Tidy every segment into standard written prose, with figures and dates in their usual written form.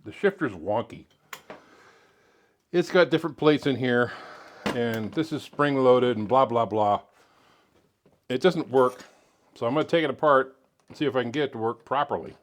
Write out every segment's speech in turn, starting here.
the shifter's wonky. It's got different plates in here, and this is spring loaded and blah, blah, blah. It doesn't work, so I'm going to take it apart and see if I can get it to work properly.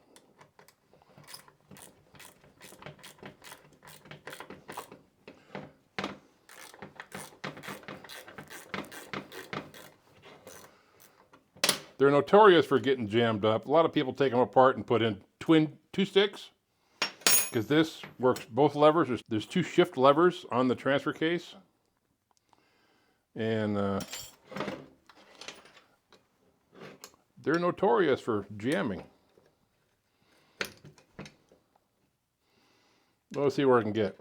They're notorious for getting jammed up. A lot of people take them apart and put in two sticks, because this works both levers. There's two shift levers on the transfer case, and they're notorious for jamming. Let's see where I can get.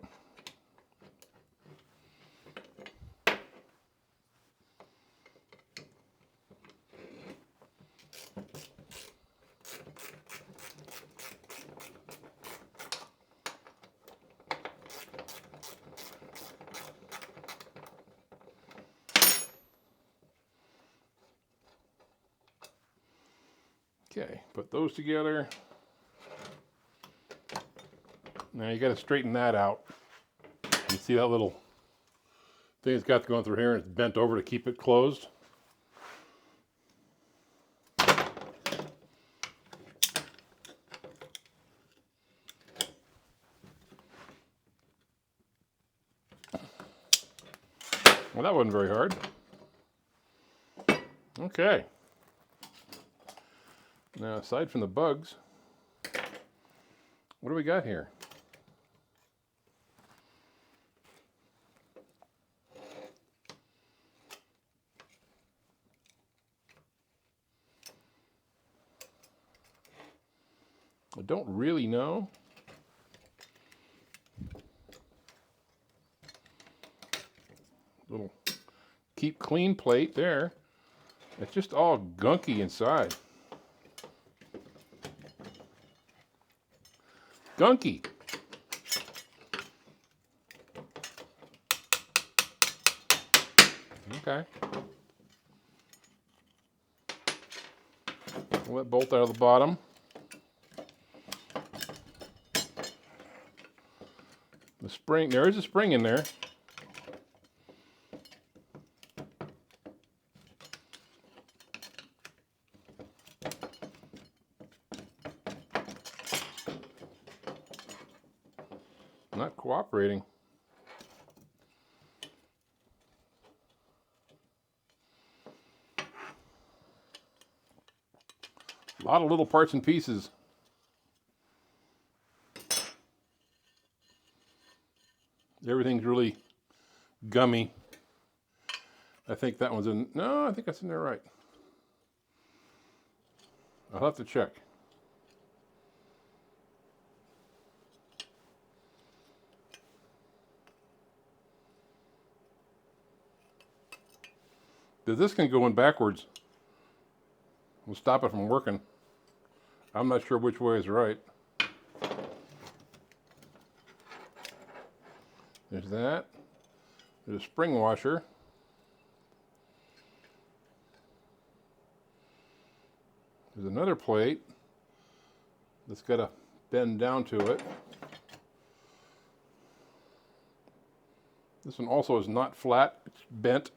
Okay, put those together. Now you got to straighten that out. You see that little thing it's got going through here, and it's bent over to keep it closed. Well, that wasn't very hard. Okay. Now, aside from the bugs, what do we got here? I don't really know. Little keep clean plate there. It's just all gunky inside. Gunky. Okay. Pull that bolt out of the bottom. The spring, there is a spring in there. Not cooperating. A lot of little parts and pieces. Everything's really gummy. I think that one's in. No, I think that's in there right. I'll have to check. This can go in backwards. We'll stop it from working. I'm not sure which way is right. There's that. There's a spring washer. There's another plate that's got to bend down to it. This one also is not flat, it's bent.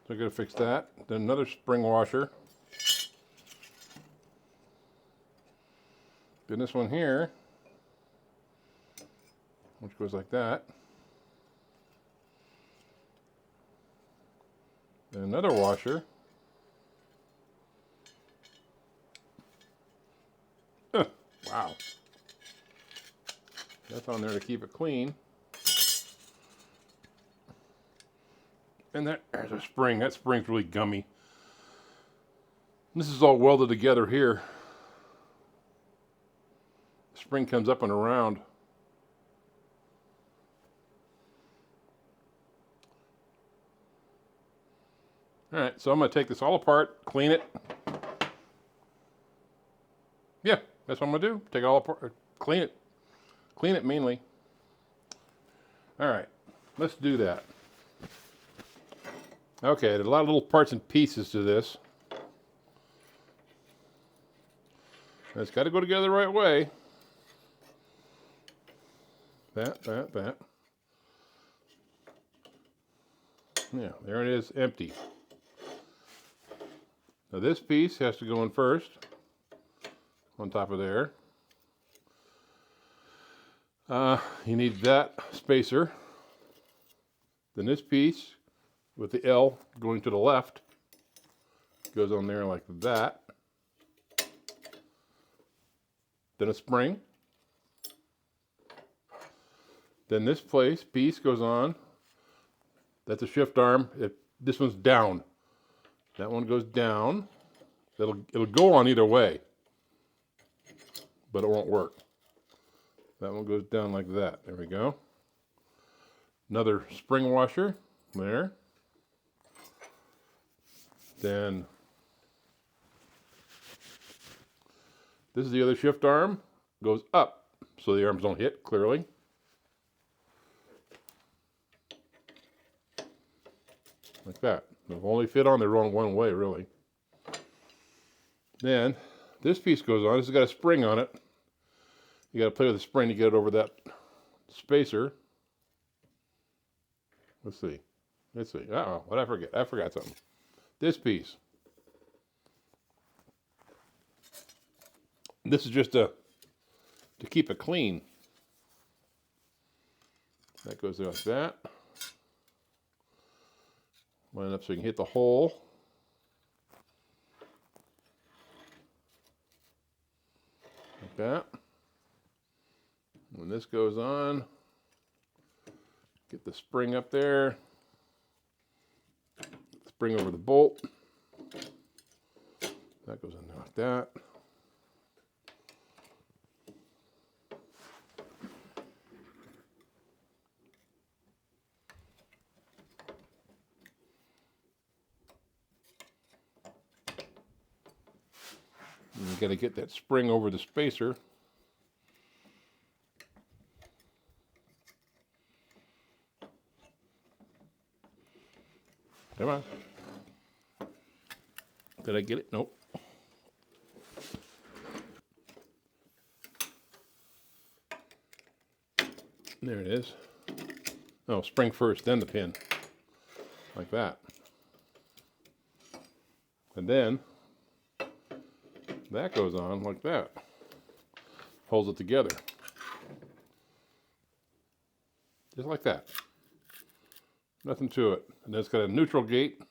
So I got to fix that. Then another spring washer. Then this one here, which goes like that. Then another washer. Wow. That's on there to keep it clean. And there's a spring. That spring's really gummy. This is all welded together here. The spring comes up and around. All right, so I'm going to take this all apart, clean it. Yeah, that's what I'm going to do. Take it all apart, clean it. Clean it mainly. All right, let's do that. Okay, there's a lot of little parts and pieces to this. It's got to go together the right way. that. Yeah, there it is, empty. Now this piece has to go in first, on top of there. You need that spacer. Then this piece with the L going to the left goes on there like that. Then a spring. Then this piece goes on. That's a shift arm. This one's down. That one goes down. It'll go on either way, but it won't work. That one goes down like that. There we go. Another spring washer there. Then this is the other shift arm. Goes up so the arms don't hit clearly. Like that. They've only fit on the wrong one way, really. Then this piece goes on. This has got a spring on it. You got to play with the spring to get it over that spacer. Let's see. Uh-oh, what did I forget? I forgot something. This piece. This is just to keep it clean. That goes there like that. Line up so you can hit the hole. Like that. When this goes on, get the spring up there. Spring over the bolt. That goes in there like that. And you got to get that spring over the spacer. Come on. Did I get it? Nope. There it is. Oh, spring first, then the pin. Like that. And then that goes on like that. Holds it together. Just like that. Nothing to it. And then it's got a neutral gate.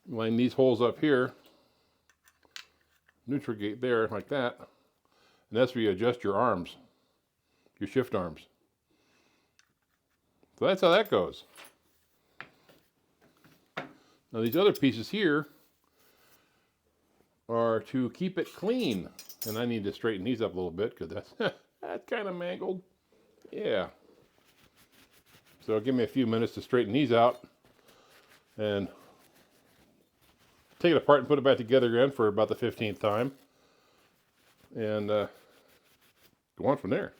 Line these holes up here. Neutral gate there, like that. And that's where you adjust your arms. Your shift arms. So that's how that goes. Now these other pieces here are to keep it clean. And I need to straighten these up a little bit because that's kind of mangled. Yeah. So give me a few minutes to straighten these out and take it apart and put it back together again for about the 15th time. And go on from there.